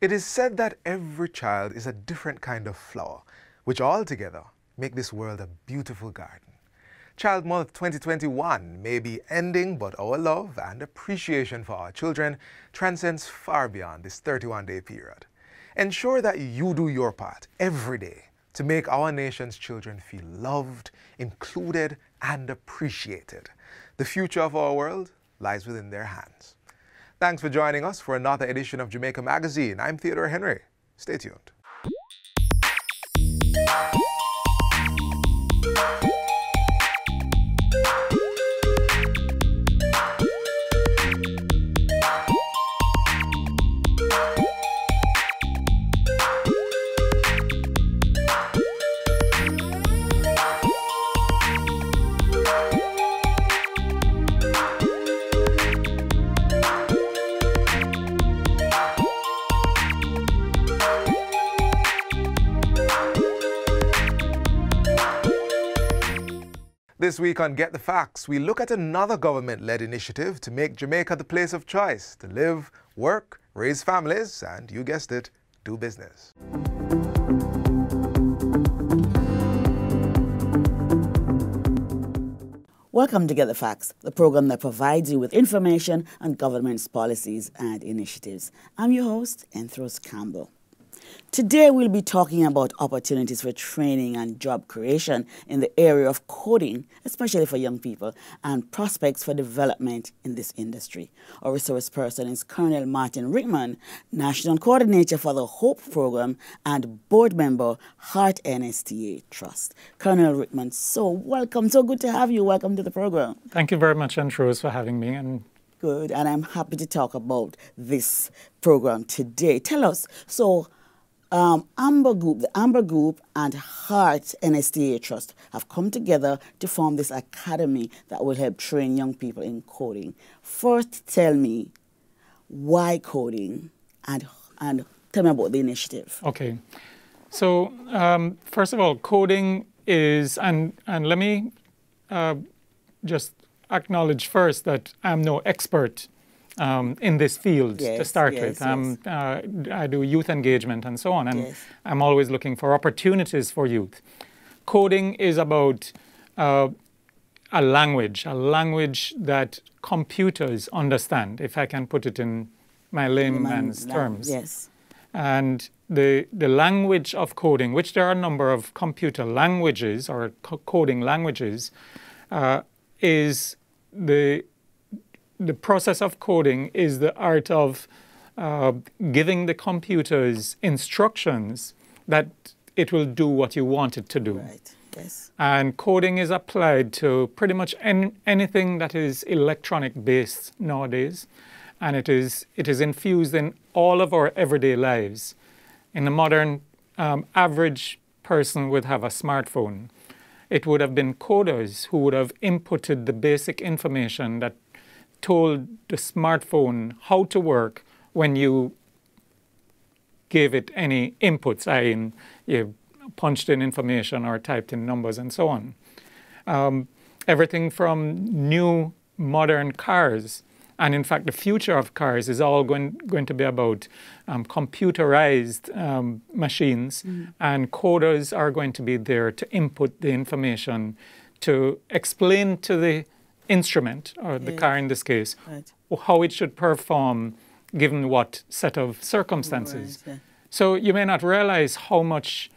It is said that every child is a different kind of flower, which all together make this world a beautiful garden. Child Month 2021 may be ending, but our love and appreciation for our children transcends far beyond this 31-day period. Ensure that you do your part every day to make our nation's children feel loved, included, and appreciated. The future of our world lies within their hands. Thanks for joining us for another edition of Jamaica Magazine. I'm Theodore Henry. Stay tuned. This week on Get the Facts, we look at another government-led initiative to make Jamaica the place of choice to live, work, raise families, and, you guessed it, do business. Welcome to Get the Facts, the program that provides you with information on government's policies and initiatives. I'm your host, Enthros Campbell. Today we'll be talking about opportunities for training and job creation in the area of coding, especially for young people, and prospects for development in this industry. Our resource person is Colonel Martin Rickman, National Coordinator for the HOPE Program and Board Member, Heart NSTA Trust. Colonel Rickman, so welcome. So good to have you. Welcome to the program. Thank you very much, Andrews, for having me. Good, and I'm happy to talk about this program today. Tell us, so the Amber Group and Heart NSTA Trust have come together to form this academy that will help train young people in coding. First, tell me why coding and tell me about the initiative. Okay. So, first of all, coding is, and let me just acknowledge first that I'm no expert in this field to start with. I do youth engagement and so on, and I'm always looking for opportunities for youth. Coding is about a language that computers understand, if I can put it in my layman's terms. Yes. And the language of coding, which there are a number of computer languages or coding languages, is the process of coding is the art of giving the computers instructions that it will do what you want it to do. Right. Yes. And coding is applied to pretty much anything that is electronic based nowadays, and it is infused in all of our everyday lives. In the modern average person would have a smartphone. It would have been coders who would have inputted the basic information that told the smartphone how to work when you gave it any inputs, i.e. you punched in information or typed in numbers and so on. Everything from new modern cars, and in fact the future of cars is all going to be about computerized machines, and coders are going to be there to input the information to explain to the instrument, or the car in this case, how it should perform given what set of circumstances. Right, So you may not realize how much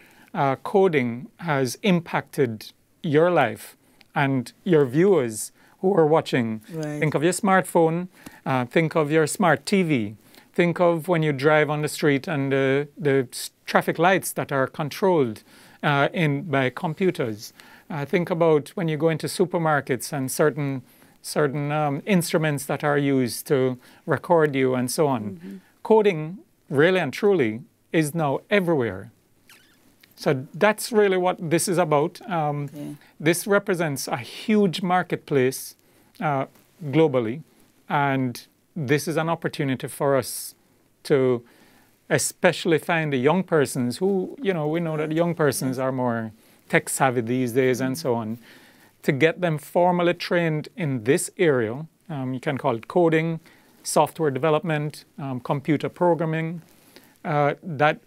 coding has impacted your life and your viewers who are watching. Right. Think of your smartphone, think of your smart TV, think of when you drive on the street and the traffic lights that are controlled by computers. Think about when you go into supermarkets and certain instruments that are used to record you and so on. Coding, really and truly, is now everywhere. So that's really what this is about. This represents a huge marketplace globally, and this is an opportunity for us to especially find the young persons who, we know that young persons are more tech savvy these days and so on, to get them formally trained in this area. You can call it coding, software development, computer programming, that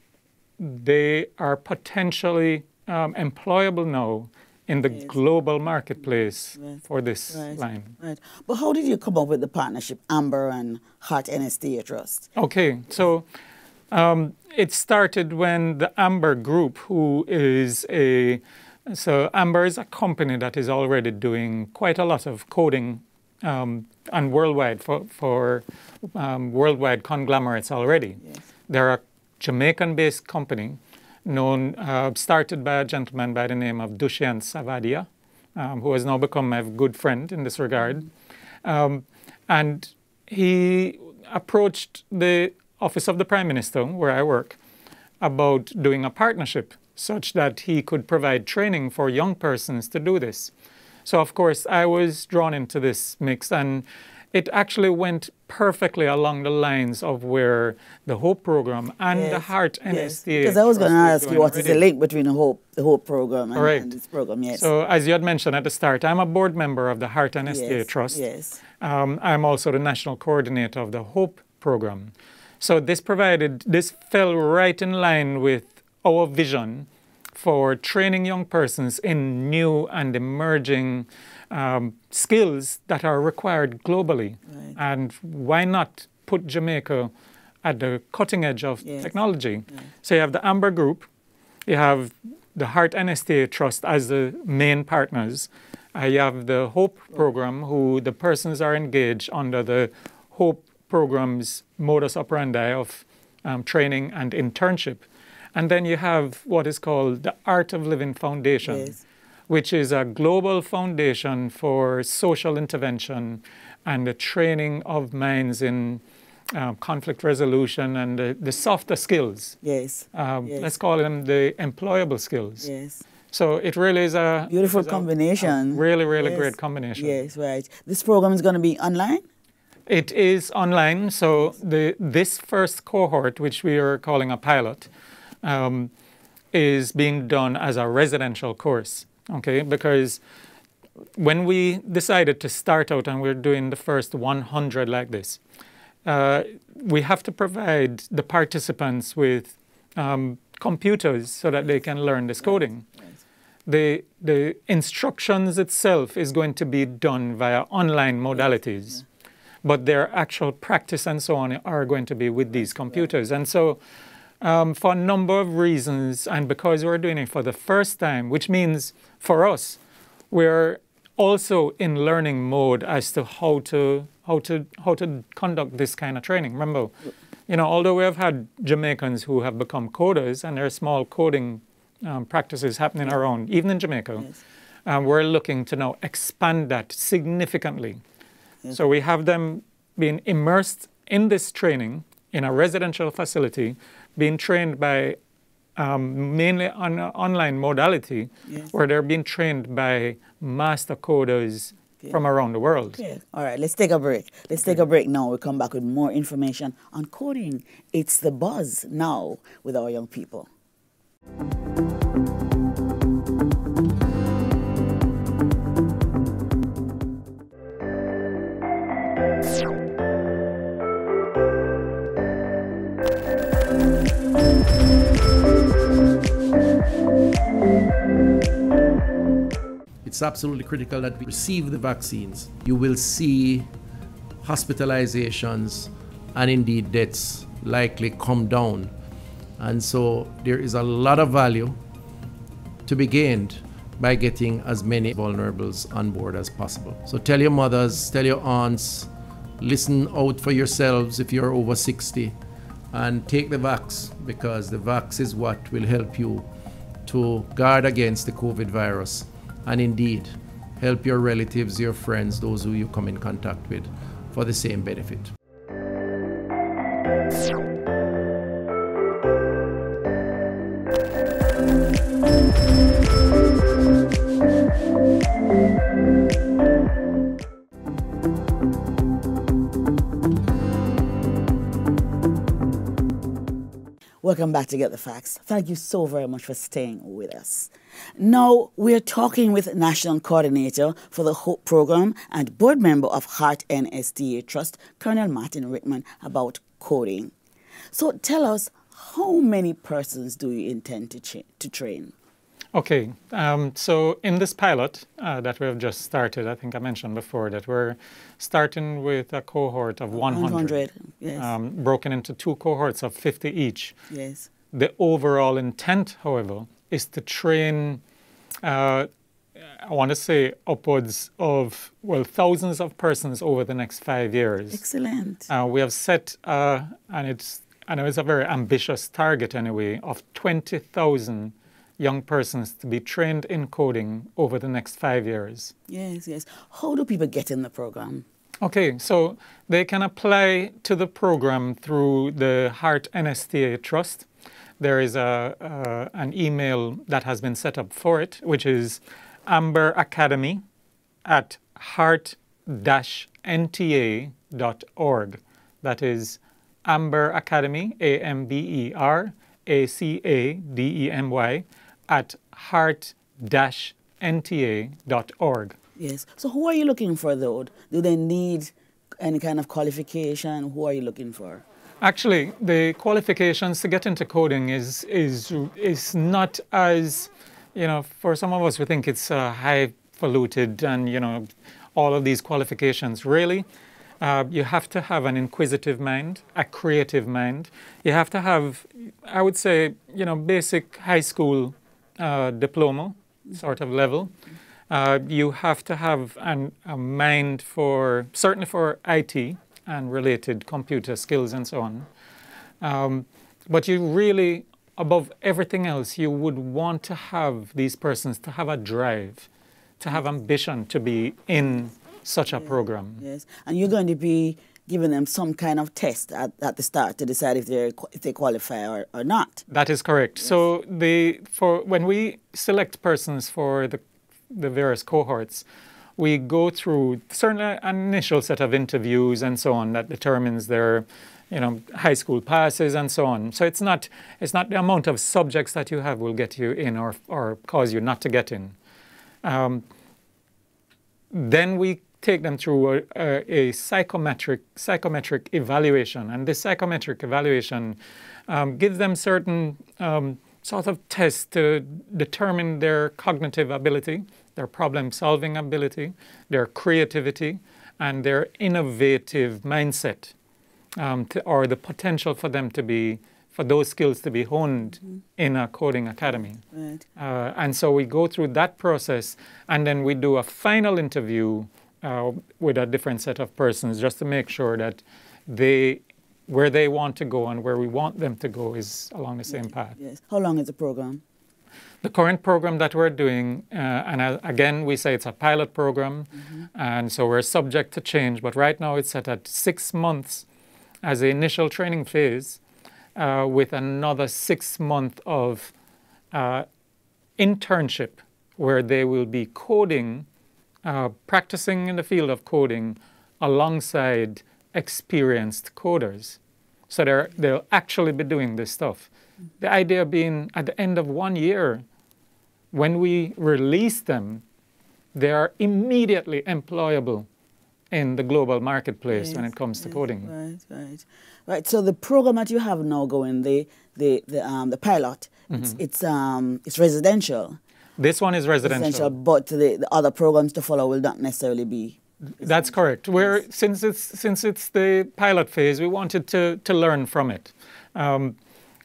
they are potentially employable now in the global marketplace for this line. Right. But how did you come up with the partnership, Amber and Heart NSTA Trust? Okay, so it started when the Amber Group, who is so Amber is a company that is already doing quite a lot of coding and worldwide for worldwide conglomerates already. Yes. They're a Jamaican-based company started by a gentleman by the name of Dushyant Savadia, who has now become my good friend in this regard. And he approached the Office of the Prime Minister, where I work, about doing a partnership such that he could provide training for young persons to do this. So, of course, I was drawn into this mix, and it actually went perfectly along the lines of where the HOPE program and the Heart NSTA. Because I was going to ask you what is the link between the HOPE program and this program, yes. So as you had mentioned at the start, I'm a board member of the Heart NSTA Trust. Yes. I'm also the national coordinator of the HOPE program. So this fell right in line with our vision for training young persons in new and emerging skills that are required globally. Right. And why not put Jamaica at the cutting edge of technology? Right. So you have the Amber Group, you have the Heart NSTA Trust as the main partners. You have the HOPE program, who the persons are engaged under the HOPE program's modus operandi of training and internship. And then you have what is called the Art of Living Foundation, which is a global foundation for social intervention and the training of minds in conflict resolution and the softer skills. Let's call them the employable skills. So it really is a beautiful combination. Really great combination. Yes, right. This program is going to be online? It is online. So this first cohort, which we are calling a pilot, is being done as a residential course. Okay, because when we decided to start out and we're doing the first 100 like this, we have to provide the participants with computers so that they can learn this coding. The instructions itself is going to be done via online modalities, but their actual practice and so on are going to be with these computers. And so for a number of reasons, and because we're doing it for the first time, which means for us, we're also in learning mode as to how to conduct this kind of training. Remember, although we have had Jamaicans who have become coders, and there are small coding practices happening around, even in Jamaica, we're looking to now expand that significantly. So we have them being immersed in this training in a residential facility, being trained by mainly on online modality, where they're being trained by master coders from around the world. All right, let's take a break. Let's take a break now. We'll come back with more information on coding. It's the buzz now with our young people. It's absolutely critical that we receive the vaccines. You will see hospitalizations and indeed deaths likely come down. And so there is a lot of value to be gained by getting as many vulnerables on board as possible. So tell your mothers, tell your aunts, listen out for yourselves if you're over 60, and take the vax, because the vax is what will help you to guard against the COVID virus, and indeed help your relatives, your friends, those who you come in contact with, for the same benefit. Welcome back to Get the Facts. Thank you so very much for staying with us. Now, we're talking with National Coordinator for the HOPE Program and Board Member of Heart NSTA Trust, Colonel Martin Rickman, about coding. So tell us, how many persons do you intend to train? Okay, so in this pilot that we have just started, I think I mentioned before that we're starting with a cohort of 100, yes. Broken into 2 cohorts of 50 each. Yes. The overall intent, however, is to train, I want to say, upwards of, well, thousands of persons over the next 5 years. Excellent. We have set, and I know it's a very ambitious target anyway, of 20,000 young persons to be trained in coding over the next 5 years. Yes, yes. How do people get in the program? Okay, so they can apply to the program through the Heart NSTA Trust. There is an email that has been set up for it, which is amberacademy@heart-nta.org. That is Amber Academy, AMBERACADEMY, at heart-nta.org. Yes. So who are you looking for, though? Do they need any kind of qualification? Who are you looking for? Actually, the qualifications to get into coding is not as, for some of us we think it's highfalutin and, all of these qualifications. Really, you have to have an inquisitive mind, a creative mind. You have to have, I would say, basic high school diploma sort of level. You have to have a mind certainly for IT and related computer skills and so on. But you really, above everything else, you would want to have these persons to have a drive, to have ambition to be in such a program. Yes, and you're going to be giving them some kind of test at the start to decide if they qualify or not. That is correct. Yes. So when we select persons for the various cohorts, we go through certainly an initial set of interviews and so on that determines their high school passes and so on. So it's not the amount of subjects that you have will get you in or cause you not to get in. Then we take them through a psychometric evaluation, and this psychometric evaluation gives them certain sort of tests to determine their cognitive ability, their problem-solving ability, their creativity, and their innovative mindset, or the potential for them for those skills to be honed in a coding academy. Right. And so we go through that process, and then we do a final interview with a different set of persons just to make sure that where they want to go and where we want them to go is along the same path. Yes. How long is the program? The current program that we're doing, and again, we say it's a pilot program, and so we're subject to change, but right now it's set at 6 months as the initial training phase, with another 6 months of internship where they will be coding, practicing in the field of coding alongside experienced coders. So they'll actually be doing this stuff. The idea being at the end of 1 year, when we release them, they are immediately employable in the global marketplace when it comes to coding. Right. So the program that you have now going, the pilot, it's residential. This one is residential. But the other programs to follow will not necessarily be. That's correct. Since it's the pilot phase, we wanted to learn from it.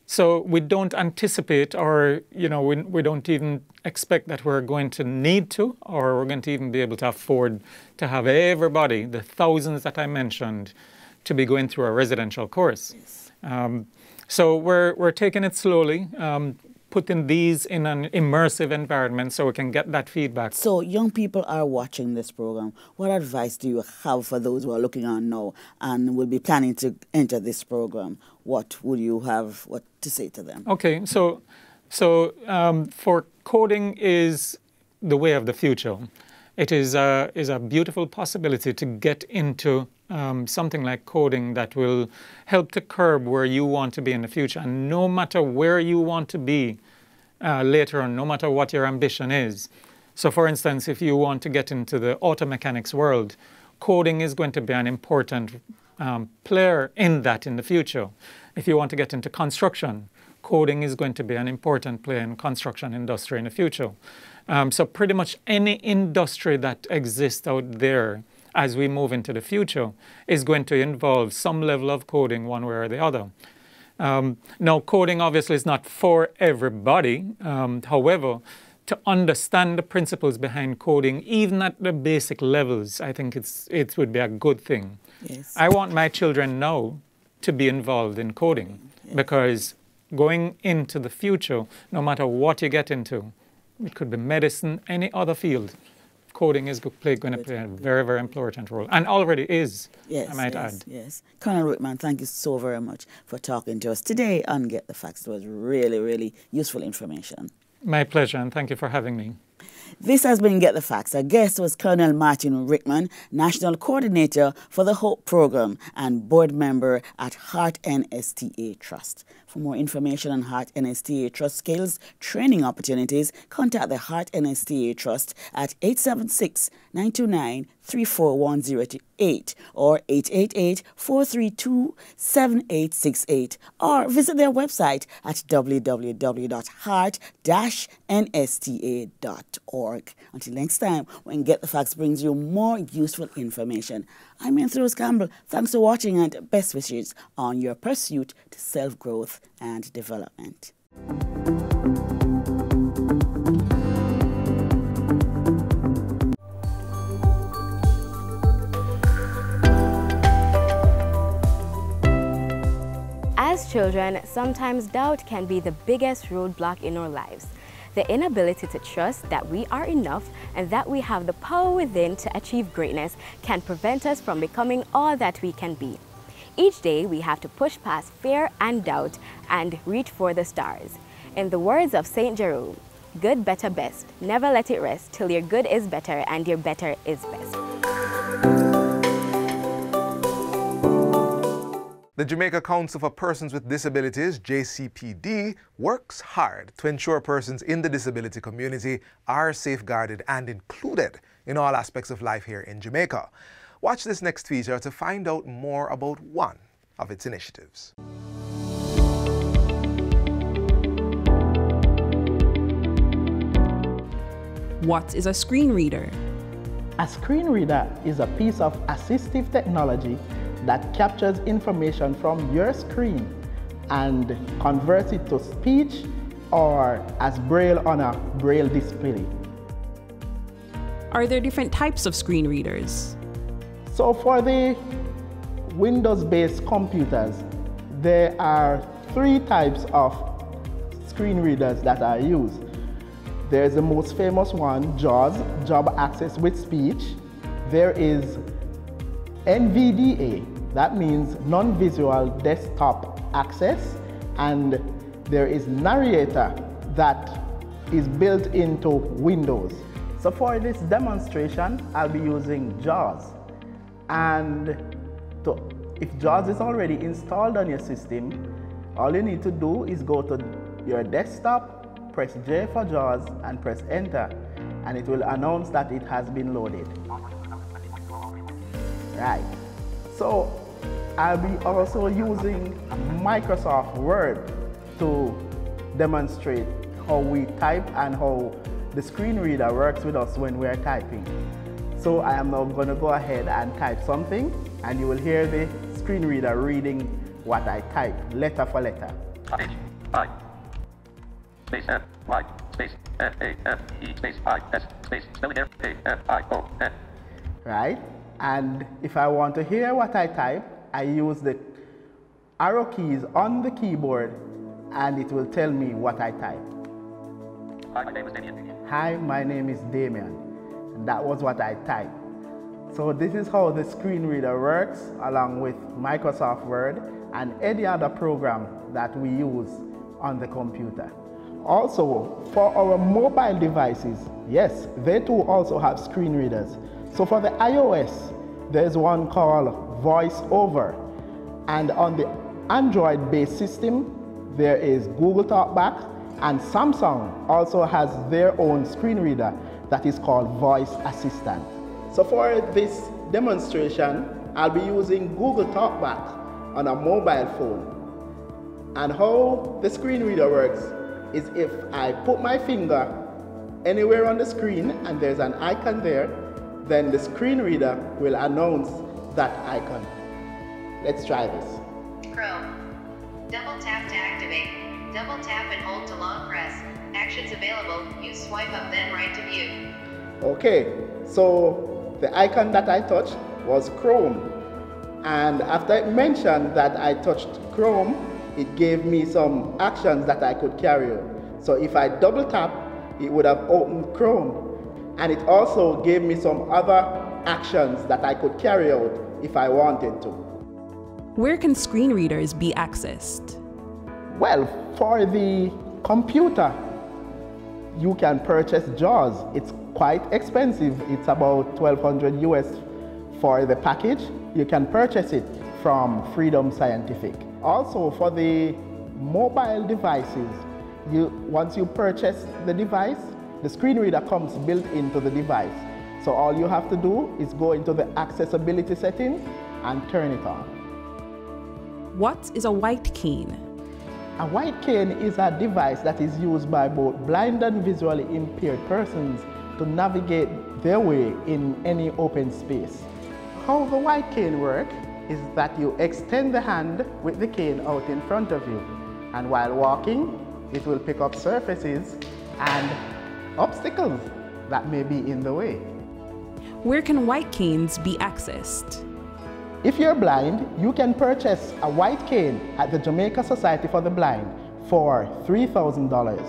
So we don't anticipate, or we don't even expect that we're going to need to, or we're going to even be able to afford to have everybody, the thousands that I mentioned, to be going through a residential course. Yes. So we're taking it slowly, putting these in an immersive environment so we can get that feedback. So young people are watching this program. What advice do you have for those who are looking on now and will be planning to enter this program? What would you have to say to them? Okay, so for coding is the way of the future. It is a beautiful possibility to get into something like coding that will help to curb where you want to be in the future. And no matter where you want to be later on, no matter what your ambition is. So for instance, if you want to get into the auto mechanics world, coding is going to be an important player in that in the future. If you want to get into construction, coding is going to be an important player in construction industry in the future. So pretty much any industry that exists out there as we move into the future is going to involve some level of coding one way or the other. Now, coding obviously is not for everybody. However, to understand the principles behind coding, even at the basic levels, I think it would be a good thing. Yes. I want my children now to be involved in coding, yes, because going into the future, no matter what you get into, it could be medicine, any other field, coding is going to play a very, very important role, and already is, yes, I might yes, add. Yes. Colonel Rickman, thank you so very much for talking to us today on Get the Facts. It was really, really useful information. My pleasure, and thank you for having me. This has been Get the Facts. Our guest was Colonel Martin Rickman, National Coordinator for the HOPE Program and Board Member at Heart NSTA Trust. For more information on Heart NSTA Trust skills training opportunities, contact the Heart NSTA Trust at 876-929-34108 or 888-432-7868 or visit their website at www.heart-nsta.org. Until next time, when Get the Facts brings you more useful information. I'm Rose Campbell. Thanks for watching and best wishes on your pursuit to self-growth and development. As children, sometimes doubt can be the biggest roadblock in our lives. The inability to trust that we are enough and that we have the power within to achieve greatness can prevent us from becoming all that we can be. Each day, we have to push past fear and doubt and reach for the stars. In the words of St. Jerome, good, better, best. Never let it rest till your good is better and your better is best. The Jamaica Council for Persons with Disabilities, JCPD, works hard to ensure persons in the disability community are safeguarded and included in all aspects of life here in Jamaica. Watch this next feature to find out more about one of its initiatives. What is a screen reader? A screen reader is a piece of assistive technology that captures information from your screen and converts it to speech or as braille on a braille display. Are there different types of screen readers? So for the Windows-based computers, there are 3 types of screen readers that are used. There's the most famous one, JAWS, Job Access with Speech. There is NVDA, that means non-visual desktop access, and there is Narrator that is built into Windows. So for this demonstration, I'll be using JAWS. And if JAWS is already installed on your system, all you need to do is go to your desktop, press J for JAWS, and press Enter, and it will announce that it has been loaded. Right. So I'll be also using Microsoft Word to demonstrate how we type and how the screen reader works with us when we're typing. So I am now going to go ahead and type something, and you will hear the screen reader reading what I type, letter for letter. H, I, space F, Y, space F, A, F, E, space I, S, space spelling error, A, F, I, O, N. Right? And if I want to hear what I type, I use the arrow keys on the keyboard, and it will tell me what I type. Hi, my name is Damien. Hi, my name is Damien. And that was what I typed. So this is how the screen reader works, along with Microsoft Word and any other program that we use on the computer. Also, for our mobile devices, yes, they too also have screen readers. So for the iOS, there's one called VoiceOver. And on the Android-based system, there is Google TalkBack, and Samsung also has their own screen reader that is called Voice Assistant. So for this demonstration, I'll be using Google TalkBack on a mobile phone. And how the screen reader works is if I put my finger anywhere on the screen and there's an icon there, then the screen reader will announce that icon. Let's try this. Chrome. Double tap to activate. Double tap and hold to long press. Actions available. Use swipe up then right to view. Okay, so the icon that I touched was Chrome. And after it mentioned that I touched Chrome, it gave me some actions that I could carry out. So if I double tap, it would have opened Chrome. And it also gave me some other actions that I could carry out if I wanted to. Where can screen readers be accessed? Well, for the computer, you can purchase JAWS. It's quite expensive. It's about $1,200 US for the package. You can purchase it from Freedom Scientific. Also, for the mobile devices, once you purchase the device, the screen reader comes built into the device. So all you have to do is go into the accessibility settings and turn it on. What is a white cane? A white cane is a device that is used by both blind and visually impaired persons to navigate their way in any open space. How the white cane works is that you extend the hand with the cane out in front of you, and while walking, it will pick up surfaces and obstacles that may be in the way. Where can white canes be accessed? If you're blind, you can purchase a white cane at the Jamaica Society for the Blind for $3,000.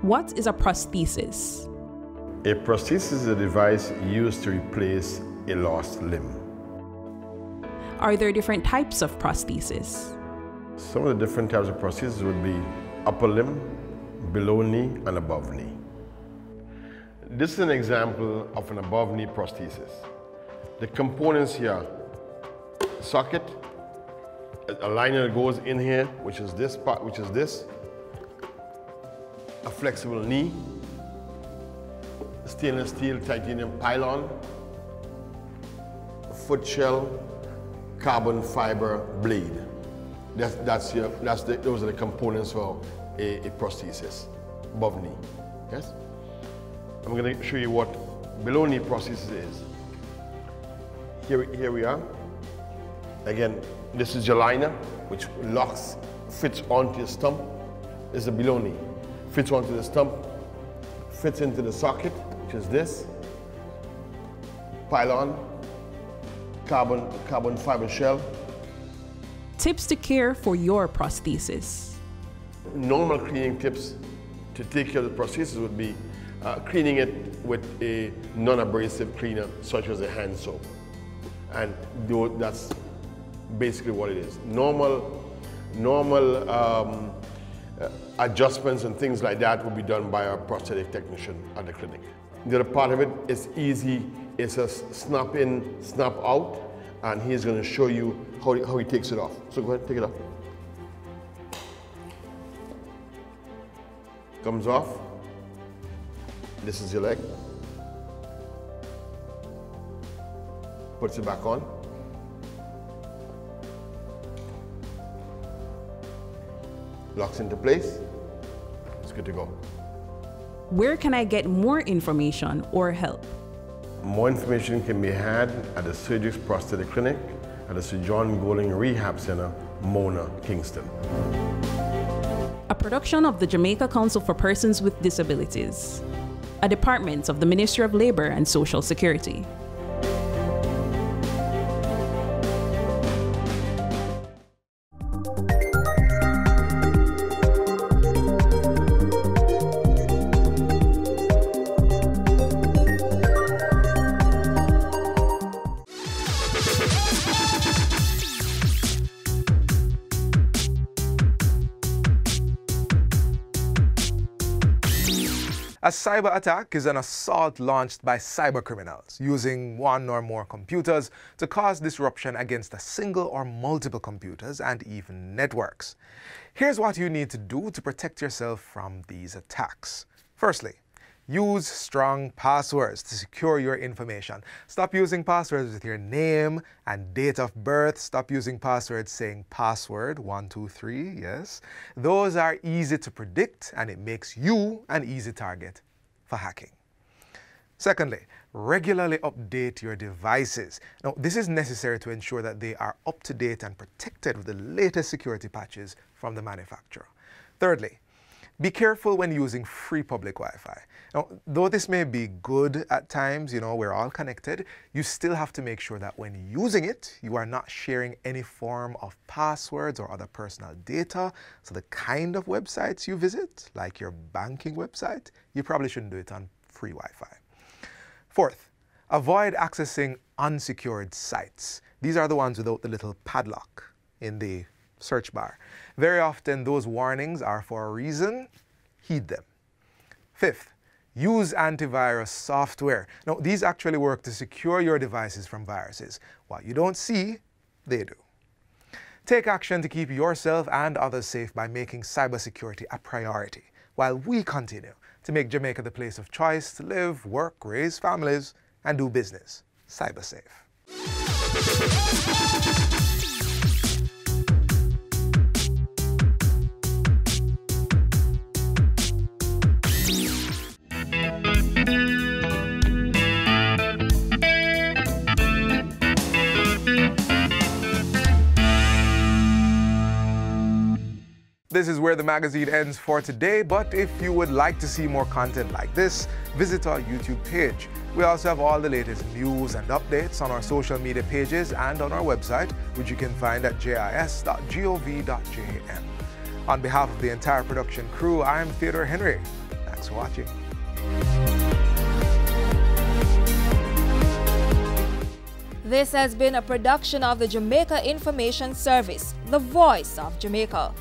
What is a prosthesis? A prosthesis is a device used to replace a lost limb. Are there different types of prosthesis? Some of the different types of prosthesis would be upper limb, below knee, and above knee. This is an example of an above knee prosthesis. The components here: socket, a liner that goes in here, which is this part, which is this, a flexible knee, stainless steel titanium pylon, foot shell, carbon fiber blade. Those are the components for a prosthesis, above knee. Yes? I'm going to show you what below knee prosthesis is. Here we are. Again, this is your liner, which fits onto your stump. This is the below knee. Fits onto the stump, fits into the socket, which is this. Pylon, carbon fiber shell. Tips to care for your prosthesis. Normal cleaning tips to take care of the prosthesis would be cleaning it with a non-abrasive cleaner, such as a hand soap. And that's basically what it is. Normal adjustments and things like that will be done by our prosthetic technician at the clinic. The other part of it is easy. It's a snap in, snap out, and he's going to show you how he takes it off. So go ahead, take it off. Comes off. This is your leg. Puts it back on. Locks into place. It's good to go. Where can I get more information or help? More information can be had at the Surgery's Prosthetic Clinic at the Sir John Golding Rehab Center, Mona, Kingston. A production of the Jamaica Council for Persons with Disabilities, a department of the Ministry of Labor and Social Security. A cyber attack is an assault launched by cybercriminals using one or more computers to cause disruption against a single or multiple computers and even networks. Here's what you need to do to protect yourself from these attacks. Firstly, Use strong passwords to secure your information. Stop using passwords with your name and date of birth. Stop using passwords saying password 123, yes. Those are easy to predict and it makes you an easy target for hacking. Secondly, regularly update your devices. Now, this is necessary to ensure that they are up to date and protected with the latest security patches from the manufacturer. Thirdly, be careful when using free public Wi-Fi. Now, though this may be good at times, we're all connected, you still have to make sure that when using it, you are not sharing any form of passwords or other personal data. So the kind of websites you visit, like your banking website, you probably shouldn't do it on free Wi-Fi. Fourth, avoid accessing unsecured sites. These are the ones without the little padlock in the search bar. Very often those warnings are for a reason. Heed them. Fifth, use antivirus software. Now, these actually work to secure your devices from viruses. What you don't see, they do. Take action to keep yourself and others safe by making cybersecurity a priority, while we continue to make Jamaica the place of choice to live, work, raise families, and do business cyber safe. This is where the magazine ends for today, but if you would like to see more content like this, visit our YouTube page. We also have all the latest news and updates on our social media pages and on our website, which you can find at jis.gov.jm. On behalf of the entire production crew, I'm Theodore Henry. Thanks for watching. This has been a production of the Jamaica Information Service, the voice of Jamaica.